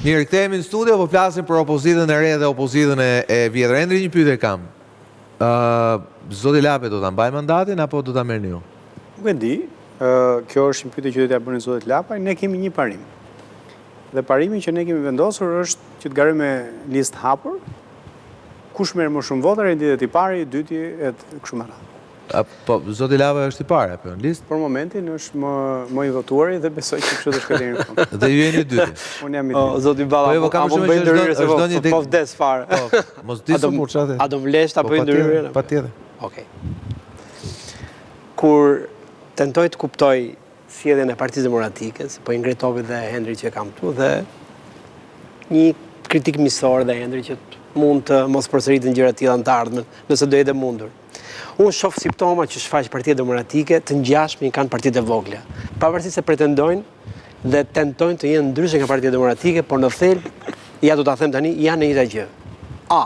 Mirë, kthehemi në studio, po flasim për opozitën e re dhe opozitën e vjetër. Endri, një pyetje kam. Zoti Lape do ta mbaj mandatin apo do ta merrni ju? Nuk e di. Kjo është një pyetje që do t'ja bëni zotit Lapaj. Ne kemi një parim. Dhe parimi që ne kemi vendosur është që të garojmë me listë hapur. Kush merr më shumë vota, renditet i pari, i dyti e kështu me radhë. Po, zoti Lava është i parë apo në listë? Për momentin është më i votuari dhe besoj që kështu do shkojë deri në fund. Dhe ju jeni i dyti. Unë jam i dyti. Zoti Balla, apo bëj ndryrë se po vdes fare. Mos di se kur çfarë. A do vlesh ta bëj ndryrë? Patjetër. Okej. Kur tentoj të kuptoj sjelljen e Partisë Demokratike, se po i ngre topi dhe Hendri që kam këtu dhe një kritik miqësor dhe Hendri që mund të mos përsëritin gjëra të tilla në të ardhmen, nëse do jetë mundur. Unë shoh simptoma që shfaq Partia Demokratike të ngjashme i kanë partitë e vogla. Pavarësisht se pretendojnë dhe tentojnë të jenë ndryshe nga Partia Demokratike, por në thelb, ja do ta them tani, janë në njëjta gjë. A.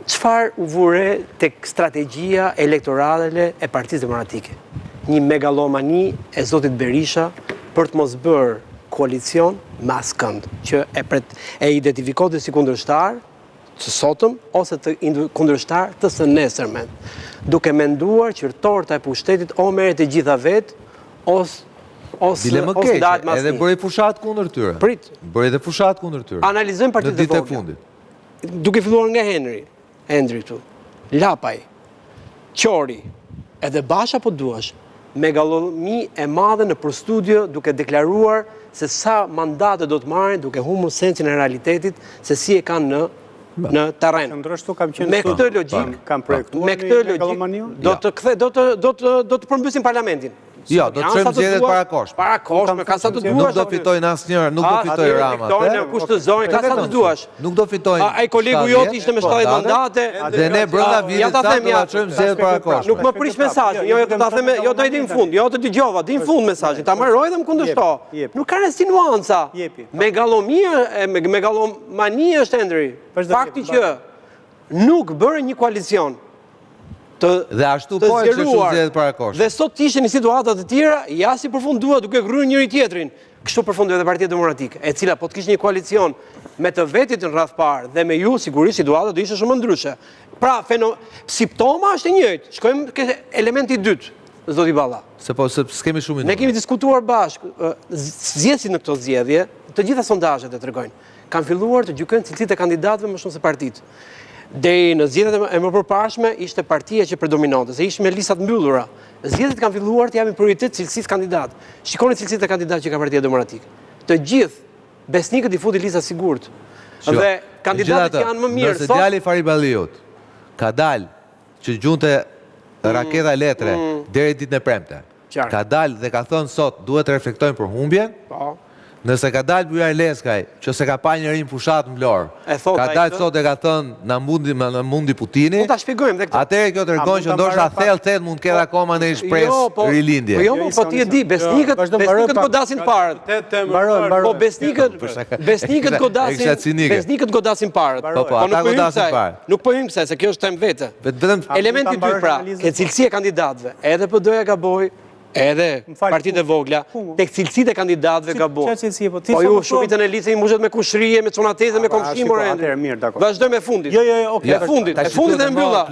Çfarë u vure tek strategjia elektorale e Partisë Demokratike? Një megalomani e zotit Berisha për të mos bërë koalicion me askënd, që e identifikote si kundërshtar të sotëm ose të kundërshtar të së nesërmen, duke menduar që torta e pushtetit o merret e gjitha vetë ose dahet mas një. Edhe bëri fushat kundër tyre. Prit. Bëri edhe fushat kundër tyre. Analizojmë partitë e vogla. Duke filluar nga Hendri këtu, Lapaj, Qori, edhe Basha po duash, megalomi e madhe në përstudio duke deklaruar se sa mandate do të marrin duke humbur sensin e realitetit se si e kanë në terren. Me këtë logjik do të përmbysin parlamentin. Jo, do të çojmë zgjedhjet para kosh. Para kosh, me ka sa të duash. Nuk do fitojnë asnjëherë, nuk do fitojë Rama. Fitojnë kushtëzojnë, ka sa të duash. Nuk do fitojnë. Ai kolegu jot ishte me 70 mandate. Dhe ne brenda vitit sa do ta çojmë zgjedhjet para kosh. Nuk më prish mesazhin. Jo, do ta them, jo do i di në fund. Jo të dëgjova, di në fund mesazhin. Ta mbaroj dhe më kundërshto. Nuk ka insinuanca. Megalomani është Hendri. Fakti që nuk bëre një koalicion dhe ashtu po e kështu zgjedhjet para kosh. Dhe sot ishin në situata të tjera, ja si përfundua duke gryer njëri tjetrin. Kështu përfundoi edhe Partia Demokratike, e cila po të kishte një koalicion me të vetit në radh parë dhe me ju sigurisht situata do ishte shumë ndryshe. Pra, simptoma është e njëjtë. Shkojmë ke elementi i dytë, zoti Balla. Se s'kemi shumë minuta. Ne kemi diskutuar bashkë, zgjedhësit në këto zgjedhje, të gjitha sondazhet e tregojnë, kanë filluar të gjykojnë cilësitë e kandidatëve më shumë se partitë. Deri në zgjedhjet e më përparshme ishte partia që predominonte, se ishte me listat mbyllura. Zgjedhjet kanë filluar të japin prioritet cilësisë kandidat. Shikoni cilësitë e kandidat që ka Partia Demokratike. Të gjithë besnikët i futi lista sigurt. Dhe kandidatët janë më mirë. Nëse djali Faribaliut ka dalë që gjunte raketa letre deri ditën e premte. Ka dalë dhe ka thënë sot duhet të reflektojmë për humbjen. Nëse ka dalë Byjar Leskaj, që se ka pa njërin fushat në Vlorë, ka dalë sot e ka thënë në mundi Putini, atëherë kjo tregon që ndoshta thellë mund të ketë akoma në shpresë rilindje. Po ti e di, besnikët godasin parët. Po besnikët godasin parët. Po ata godasin parët. Nuk po hym kësaj, se kjo është temë vete. Elementi i dytë pra, ke cilësia e kandidatëve. Edhe PD-ja gaboi, edhe partitë e vogla, tek cilësitë e kandidatëve gabojnë. Po ju shumicën e listës i mbushet me kushrije, me çunateze, me komshim orë. Vazhdoj me fundit. E fundit e mbylla.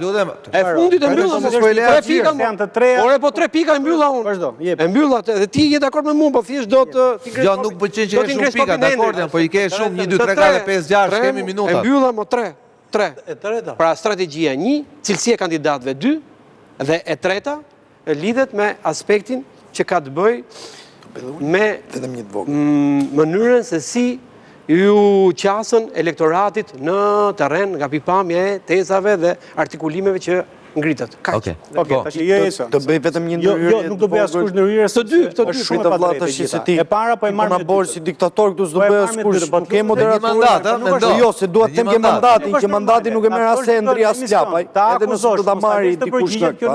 E fundit e mbylla. 3 pika janë të treja. Ore po 3 pika e mbylla unë. Vazhdo, jep. E mbylla dhe ti je dakord me mua, po thjesht do të jo, nuk pëlqen që ke shumë pika, dakord, po i ke shumë 1 2 3 4 5 6, kemi minutat. E mbylla mo 3. Pra strategjia 1, cilësia e kandidatëve 2 dhe e treta lidhet me aspektin që ka të bëj me mënyrën se si ju qasën elektoratit në terren nga pikpamja e tezave dhe artikulimeve që ngritet. Okej, të bëj vetëm një ndërhyrje. Jo, nuk do bëj askush ndërhyrje. Të dy, është shumë e padrejtë. E para po e marr me borë si diktator këtu s'do bëj askush. Nuk ke moderator. Jo, se dua të them ke mandatin, që mandati nuk e merr as Hendri as Lapaj. Edhe nëse do ta marrë dikush këtu.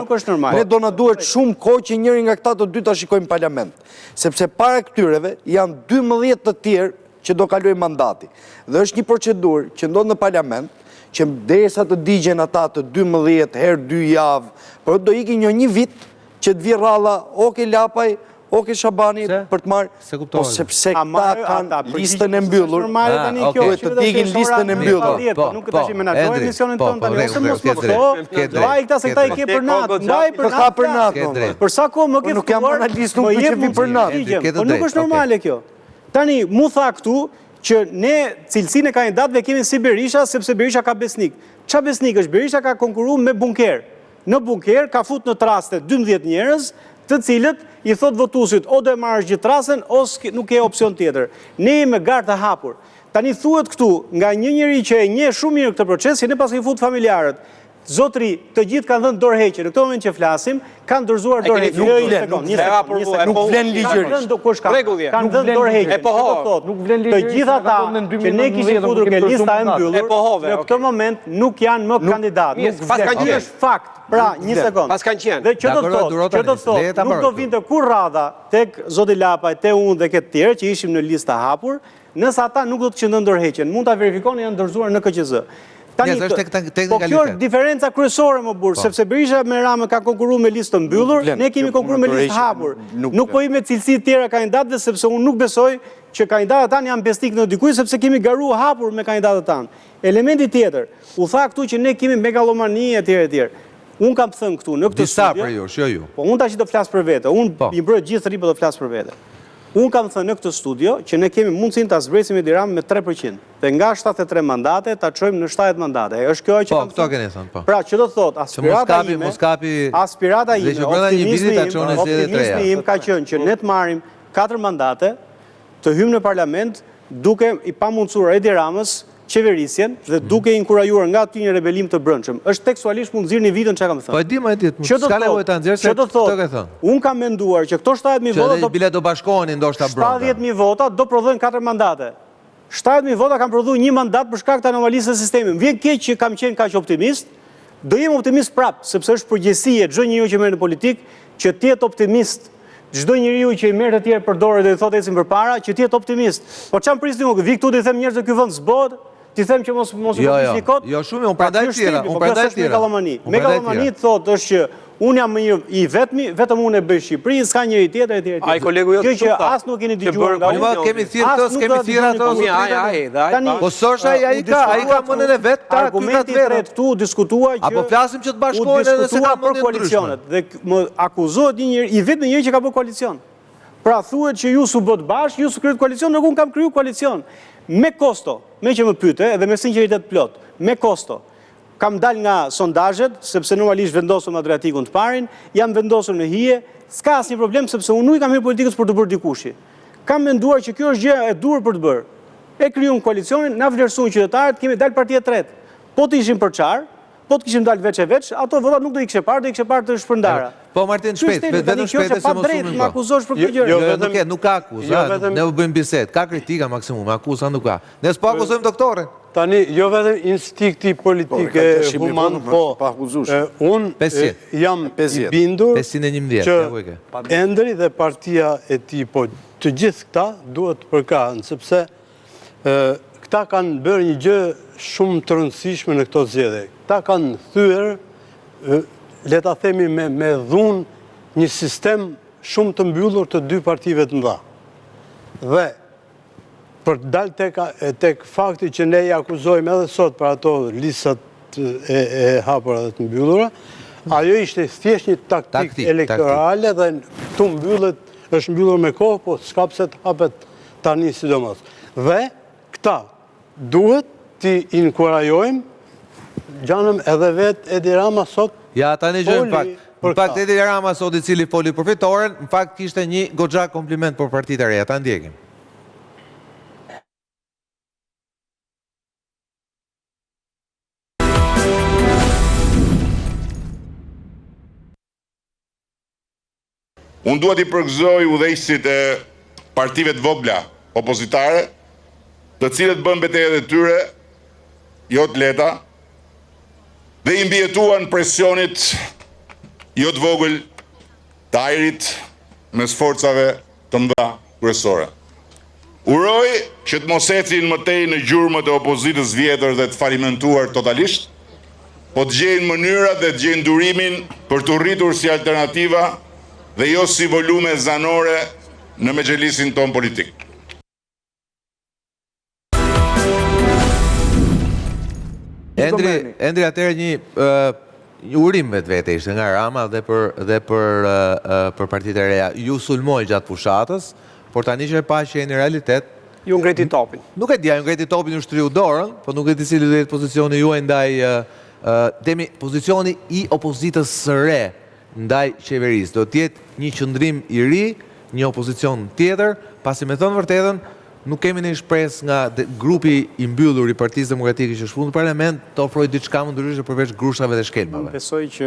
Ne do na duhet shumë kohë që njëri nga këta të dy ta shikojmë në parlament. Sepse para këtyreve janë 12 të tjerë që do kalojnë mandati. Dhe është një procedurë që ndodh në parlament që derisa të digjen ata të 12 herë 2 javë, por do ikin një vit që të vi rralla o ke Lapaj, Oke Shabani për të marrë, po sepse këta kanë listën e mbyllur, duhet të digin listën e mbyllur. Nuk të tash i menaxhojmë emisionin tonë tani, ose mos më thonë, mbaj këta se këta i ke për natë, mbaj për natë. Për sa kohë më ke nuk jam analist, nuk më qefi për natë. Po nuk është normale kjo. Tani, mu tha këtu që ne cilësinë e kandidatëve kemi si Berisha, sepse Berisha ka besnik. Qa besnik është? Berisha ka konkuru me bunker. Në bunker ka fut në traste 12 njerëz, të cilët i thot votuesit o do e marrësh gjithë trastën, ose nuk ke opcion tjetër. Ne jemi me garë të hapur. Tani thuhet këtu, nga një njeri që e njeh shumë mirë këtë proces, që ne pas i fut familjarët. Zotri, të gjithë kanë dhënë dorëheqje. Në këtë moment që flasim, kanë dorëzuar dorëheqje. Nuk vlen ligjërisht. Kanë dhënë dorëheqje. Të gjithë ata që ne kishim futur ke lista e mbyllur, në këtë moment nuk janë më kandidatë. Kjo është fakt. Pra, një sekond. Dhe që do të thotë, nuk do vinte kur radha tek zoti Lapaj, te unë dhe këtë tjerë që ishim në lista hapur, nëse ata nuk do të qëndrojnë dorëheqjen. Mund ta verifikoni, janë dorëzuar në KQZ. Po kjo është diferenca kryesore më burr, sepse Berisha me Ramën ka konkurruar me listë mbyllur, ne kemi konkurruar me listë hapur. Nuk po i me cilësi të tjera kandidatëve, sepse unë nuk besoj që kandidatët tanë janë besnik në dikuj, sepse kemi garuar hapur me kandidatët tanë. Elementi tjetër, u tha këtu që ne kemi megalomani etj etj. Unë kam thënë këtu në këtë studio. Disa për ju, jo ju. Po unë tash do flas për vete. Unë i mbroj gjithë rripë do flas për vete. Unë kam thënë në këtë studio që ne kemi mundësinë ta zbresim Edi Ramën me 3%. Dhe nga 73 mandate ta çojmë në 70 mandate. Është kjo që kam thënë. Po, këto keni thënë, po. Pra, që do të thotë, aspirata ime, optimizmi im ka qenë që ne të marrim 4 mandate, të hymë në parlament duke i pamundsuar Edi Ramës qeverisjen dhe duke inkurajuar nga aty një rebelim të brendshëm. Është tekstualisht mund nxirrni vitën çka kam thënë. Po e di më e di. S'ka nevojë ta nxjerrësh. Çfarë do thotë? Un kam menduar që këto 70.000 vota bile do bashkoheni ndoshta brenda. 70.000 vota do prodhojnë 4 mandate. 70.000 vota kanë prodhuar një mandat për shkak të anomalisë së sistemit. Vjen keq që kam qenë kaq optimist. Do jem optimist prap, sepse është përgjegjësi e çdo njeriu që merr në politikë që të jetë optimist. Çdo njeriu që i merr të tjerë për dorë dhe i thotë ecim përpara, që të jetë optimist. Po çam prisni unë, vi këtu dhe i them njerëzve ky vend s'bëhet. Ti them që mos u bëni kot. Jo shumë, unë prandaj tjera, unë prandaj tjera. Megalomani thotë është që unë jam i vetmi, vetëm unë e bëj Shqipërinë, s'ka njëri tjetër etj. Ai kolegu kjo që as nuk keni dëgjuar nga unë. Kemi thirrë ato. Po sosha ai ka mendën e vet, ta argumenti i tretë këtu diskutuar që apo flasim që të bashkohen edhe se ka për koalicionet dhe më akuzohet një njeri, i vetmi njeri që ka bërë koalicion. Pra thuhet që ju su bët bashkë, ju su kryet koalicion, nuk unë kam kryu koalicion. Me kosto, me që më pyte, edhe me sinqeritet plot, me kosto, kam dal nga sondazhet, sepse normalisht vendosëm Adriatikun të parin, jam vendosur në hije, s'ka asnjë problem, sepse unë nuk kam hyrë politikës për të bërë dikushi. Kam menduar që kjo është gjë e durë për të bërë. E kryun koalicionin, na vlerësuan qytetarët, kemi dal partia tretë. Po të ishim për çar, po të kishim dalë veç e veç, ato votat nuk do i kishe parë, do i kishe parë të shpërndara. Po Martin, shpejt, vetëm shpejt se mos unë. Më akuzosh për këtë gjë. Jo, nuk ka akuzë, ne u bëjmë bisedë, ka kritika maksimum, akuza nuk ka. Ne s'po akuzojmë doktorin. Tani, jo vetëm instinkti politike human, po unë jam i bindur që Endri dhe partia e ti, po të gjithë këta duhet të përkrahen, sepse këta kanë bërë një gjë shumë të rëndësishme në këto zgjedhje. Këta kanë thyer, le ta themi me dhunë, një sistem shumë të mbyllur të dy partive të mëdha. Dhe për të dalë tek fakti që ne i akuzojmë edhe sot për ato listat e hapura dhe të mbyllura, ajo ishte thjesht një taktik elektorale dhe këtu është mbyllur me kohë, po s'ka pse të hapet tani sidomos. Dhe këta duhet t'i inkurajojmë, gjanëm edhe vetë Edi Rama sot. Ja, ta një gjë në fakt Edi Rama sot i cili foli për fitoren, në fakt kishte një goxha kompliment për partitë e reja, ta ndjekim. Unë duhet i përgëzoj udhëheqësit e partive të vogla opozitare, të cilët bën betejat e tyre jo të lehta dhe i mbijetuan presionit jo të vogël të ajrit mes forcave të mëdha kryesore. Uroj që të mos ecin mëtej në gjurmët e opozitës vjetër dhe të falimentuar totalisht, po të gjejnë mënyra dhe të gjejnë durimin për të rritur si alternativa dhe jo si volume zanore në mexhelisin ton politik. Endri, atëherë një urim vetë ishte nga Rama dhe për partitë e reja. Ju sulmoj gjatë fushatës, por tani që e pa që e një realitet, ju ngreti topin. Nuk e dja, ju ngreti topin, ju shtriu dorën, po nuk e di cili do jetë pozicioni juaj ndaj pozicioni i opozitës së re ndaj qeverisë. Do të jetë një qëndrim i ri, një opozicion tjetër, pasi me thënë vërtetën, nuk kemi një shpresë nga grupi i mbyllur i Partisë Demokratike që shkruan në parlament të ofrojë diçka më ndryshe përveç grushave dhe shkelmave. Unë besoj që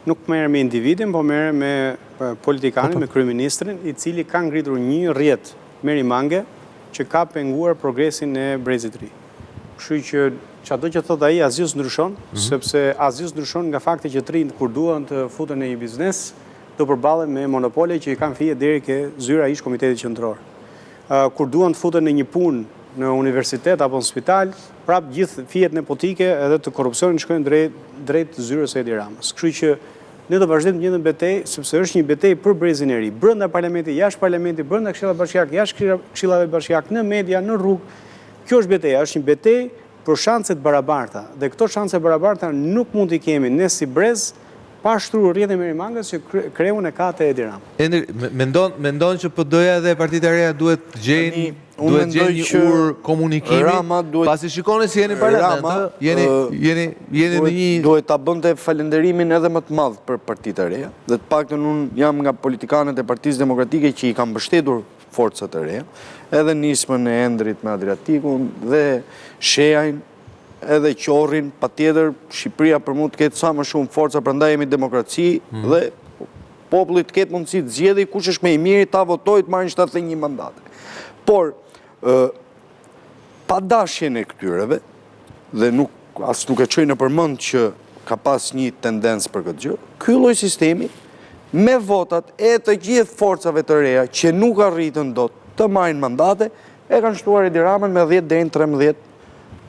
nuk merr me individin, po merr me politikanin, me kryeministrin, i cili ka ngritur një rrjet merimange që ka penguar progresin e Brezit të Ri. Kështu që çdo që thot ai asgjë ndryshon, sepse asgjë ndryshon nga fakti që të rinjt kur duan të futen në një biznes, do përballen me monopole që i kanë fije deri ke zyra ish Komitetit Qendror. Kur duan të futen në një punë në universitet apo në spital, prap gjithë fijet nepotike edhe të korrupsionit shkojnë drejt zyrës së Edi Ramës. Kështu që ne do vazhdojmë të njëjtën betejë, sepse është një betejë për Brezin e Ri, brenda parlamentit, jashtë parlamentit, brenda këshillave bashkiake, jashtë këshillave bashkiake, në media, në rrugë. Kjo është betejë, është një betejë për shanse të barabarta. Dhe këto shanse të barabarta nuk mund t'i kemi ne si Brez pa shtruar rrjetin e Merimangës që kreun e ka te Edi Rama. Endri, mendon që PD-ja dhe Partitë e Reja duhet të gjejnë një ur komunikimi, pasi shikoni si jeni parlament, jeni në një... Duhet ta bënte falënderimin edhe më të madh për Partitë e Reja, dhe të paktën unë jam nga politikanët e Partisë Demokratike që i kanë mbështetur forcat e reja, edhe nismën e Endrit me Adriatikun dhe Shejajn, edhe Qorrin, pa tjetër, Shqipëria për mund të ketë sa më shumë forca, prandaj jemi demokraci dhe populli të ketë mundësi të zgjedhë kush është më i miri, ta votojë të marrin 71 mandate. Por, pa dashjen e këtyreve, dhe as nuk e çoj në përmend që ka pas një tendencë për këtë gjë, ky lloj sistemi me votat e të gjithë forcave të reja që nuk arritën dot të marrin mandate, e kanë shtuar Edi Ramën me 10 deri në 13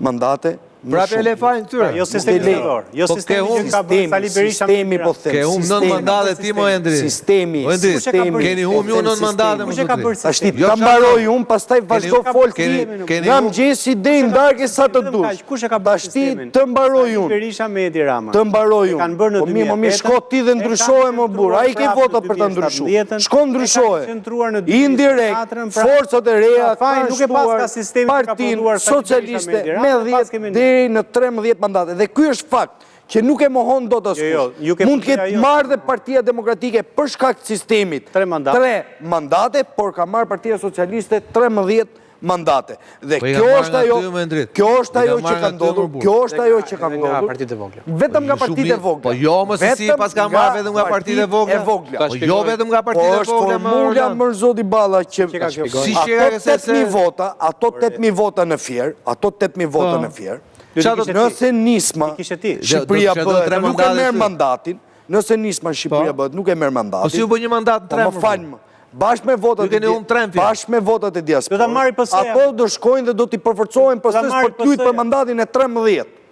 mandate. Prapë e le fajin këtyre. Jo sistemi qendror, jo sistemi që ka bërë Sali Berisha. Sistemi po them. Ke humb 9 mandate ti mo Endri. Sistemi. Keni humb ju 9 mandate më zotri. Ashti ta mbaroj un, pastaj vazhdo fol ti. Jam gjesi deri ndarkë sa të dush. Kush e ka bërë sistemin? Ashti të mbaroj un. Berisha me Edi Rama. Të mbaroj un. Kanë bërë në 2008. Po mi shko ti dhe ndryshoje më burr. Ai ke vota për ta ndryshuar. Shko ndryshoje. Indirekt forcat e reja nuk e pas ka sistemi ka prodhuar socialiste me 10 deri në 13 mandate. Dhe ky është fakt që nuk e mohon dot askush. Mund të ketë marrë dhe Partia Demokratike për shkak të sistemit 3 mandate, por ka marrë Partia Socialiste 13 mandate. Dhe kjo është ajo që ka ndodhur. Kjo është ajo që ka ndodhur. Vetëm nga partitë e vogla. Po jo, mos si pas ka marrë vetëm nga partitë e vogla. Po jo vetëm nga partitë e vogla. Është formula Mërzoti Balla që ato 8000 vota në Fier, nëse nisma Shqipëria bëhet nuk e merr mandatin, nëse nisma Shqipëria bëhet nuk e merr mandatin. Po si u bë një mandat në 3? Po më falmë. Bashkë me votat e diasporës. Ato do shkojnë dhe do t'i përforcohen pësës për t'yt për mandatin e 13.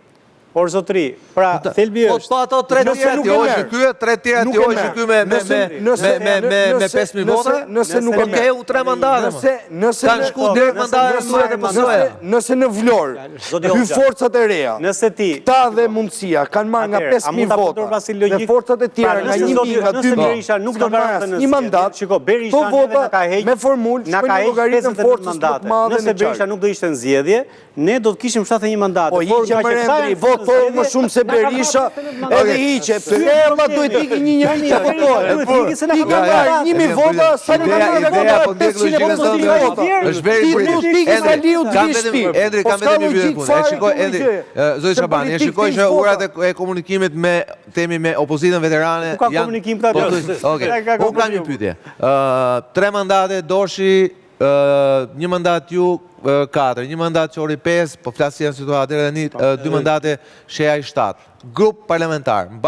Por zotri, pra thelbi është. Po ato 3 tjera ti ojë ky, 3 tjera ti ojë ky me 5000 vota. Nëse nuk e ke u 3 mandate. Kanë shku direkt mandate suhet e pasojë. Nëse në Vlorë, ky forcat e reja. Nëse ti ta dhe mundësia kanë marrë nga 5000 vota. Dhe forcat e tjera nga 1000 nga 2000 nuk do marrë një mandat. Shiko, Berisha vota me formulë na ka hequr forcës më të madhe. Nëse Berisha nuk do ishte në zgjedhje, ne do të kishim 71 mandate. Po hiqe votojë më shumë se Berisha edhe hiqe. Përma duhet t'i një njëri të votojë. Ti ka marrë 1000 vota, sa një ka marrë 500 vota. Është veri pritë. Endri, kam vetëm një pyetje punë. Shikoj, Endri, Zoti Shabani, e shikoj që urat e komunikimit me temi me opozitën veterane janë... Nuk ka komunikim këta. Okej, unë kam një pyetje. 3 mandate Doshi, një mandat ju 4, një mandat Qori 5, po flasë janë situatë edhe 2 mandate Shejaj 7. Grup parlamentar, në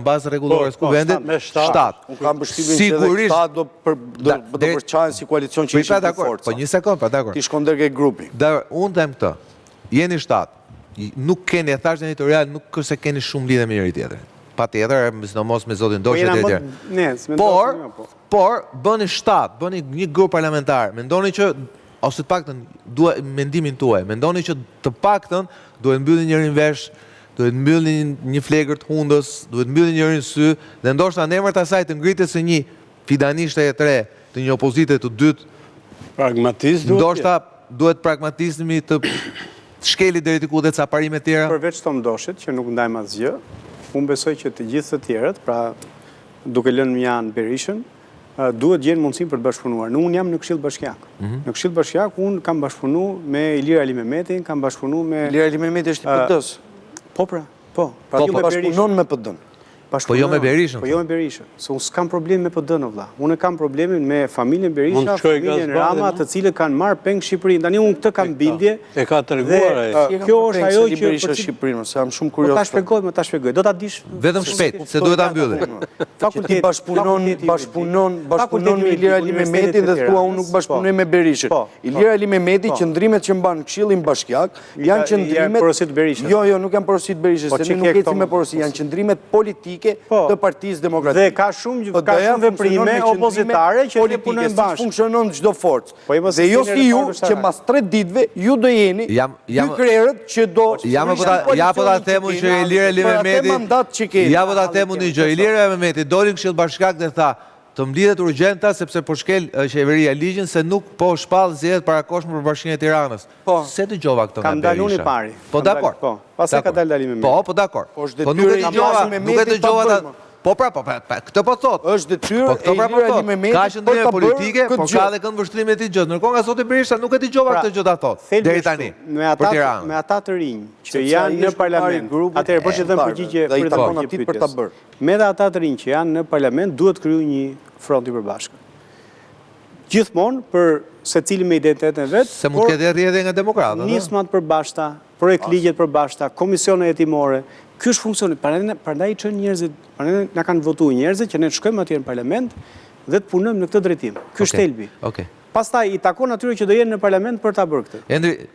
bazë regulore s'ku vendit, 7. Unë kam bështimin që edhe 7 do përqajnë si koalicion që ishë për forca. Po një sekund, pa dakor. Ti shkon dërge grupi. Unë them këtë, jeni 7, nuk keni, e thashtë editorial, nuk kërse keni shumë lidhe me njëri tjetër. patjetër, sidomos me zotin Doçi e tjerë. Por bëni shtat, bëni një grup parlamentar. Mendoni që ose të paktën duhet mendimin tuaj. Mendoni që të paktën duhet mbyllin njërin vesh, duhet mbyllin një flegër të hundës, duhet mbyllin njërin sy, dhe ndoshta në emër të asaj të ngritet se një fidanishte e tre të një opozite të dytë. Pragmatist duhet. Ndoshta duhet pragmatizmi të shkeli deri te ku dhe ca parime të tjera. Përveç Tom Doshit që nuk ndajmë asgjë, unë besoj që të gjithë të tjerët, pra duke lënë Mjan Berishën, duhet gjenë mundësim për të bashkëpunuar. Unë jam në Këshill Bashkiak. Në Këshill Bashkiak unë kam bashkëpunuar me Ilir Ali Mehmetin, kam bashkëpunuar me Ilir Ali Mehmeti është i PD-s. Po pra, po. Pra ju bashkëpunon me PD-n. Po jo me Berishën. Po jo me Berishën. Se unë s'kam problem me PD-n, vëlla. Unë kam problemin me familjen Berisha, familjen Rama, të cilët kanë marrë peng Shqipërinë. Tani unë këtë kam bindje. E ka treguar ai. Kjo është ajo që Berisha Shqipërinë, se jam shumë kurioz. Ta shpjegoj. Do ta dish vetëm shpejt, se duhet ta mbyllim. Fakulteti bashkëpunon me Ilir Ali Mehmetin dhe thua unë nuk bashkëpunoj me Berishën. Ilir Ali Mehmeti, qëndrimet që mban Këshillin Bashkiak janë qëndrimet. Jo, nuk janë porosit Berishës, se ne nuk ecim me porosi, janë qëndrimet politike të Partisë Demokratike. Dhe ka shumë veprime opozitare që ne punojmë bashkë. Funksionon çdo forcë. Dhe jo si ju që mbas 3 ditëve ju do jeni dy krerët që do ja po ta themu që Ilir Ali Mehmeti ja po ta themu një gjë. Ilir Ali Mehmeti doli në Këshill Bashkiak dhe tha të mblidhet urgjenta sepse po shkel qeveria ligjin se nuk po shpall zgjedhjet parakoshme për Bashkinë e Tiranës. Se dëgjova këtë nga Berisha. Kam dalun i pari. Po dakor. Po, pastaj ka dalë Ali Mehmeti. Po dakor. Po nuk e dëgjova. Po pra, këtë po thot. Është detyrë e Ilir Ali Mehmetit. Ka qëndrime politike, por ka edhe kënd vështrime të gjë. Ndërkohë nga zoti Berisha nuk e dëgjova këtë gjë ta thot. Deri tani. Me ata të rinj që janë në parlament. Atëherë po që dhem përgjigje për ta konatit për ta bërë. Me ata të rinj që janë në parlament duhet kriju një front i përbashkët. Gjithmonë për secili me identitetin e vet. Se mund të ketë rrjedhje nga demokratët. Nismat përbashkëta, projekt ligjet përbashkëta, komisione hetimore. Ky është funksioni. Prandaj çon njerëzit, prandaj na kanë votuar njerëzit që ne shkojmë atje në parlament dhe të punojmë në këtë drejtim. Ky është thelbi. Pastaj i takon atyre që do jenë në parlament për ta bërë këtë. Endri,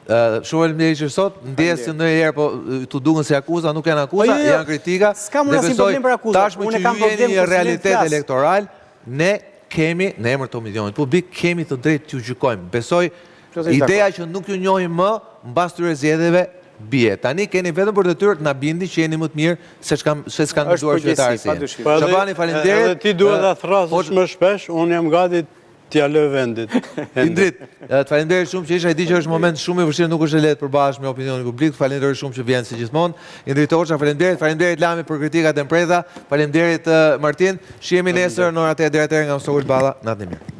shumë faleminderit që sot, ndjes se ndonjëherë po tu duken si akuza, nuk janë akuza, janë kritika. S'kam asnjë problem për akuzat. Tashmë që ju jeni një realitet elektoral, ne kemi në emër të milionit publik kemi të drejtë t'ju gjykojmë. Besoj ideja që nuk ju njohim më mbas këtyre zgjedhjeve bie. Tani keni vetëm për detyrë të na bindi që jeni më të mirë se s'kan ndëruar qytetarët. Shabani, faleminderit. Edhe ti duhet ta thrasësh më shpesh, unë jam gati t'ja lë vendit. Indrit, të faleminderit shumë që isha, e di që është moment shumë i vështirë, nuk është e lehtë përballësh me opinionin publik. Faleminderit shumë që vjen si gjithmonë. Indrit Hoxha, faleminderit Lami për kritikat e mpreza. Faleminderit Martin. Shihemi nesër në orën 8 deri atëherë nga Sogul Balla. Natën e mirë.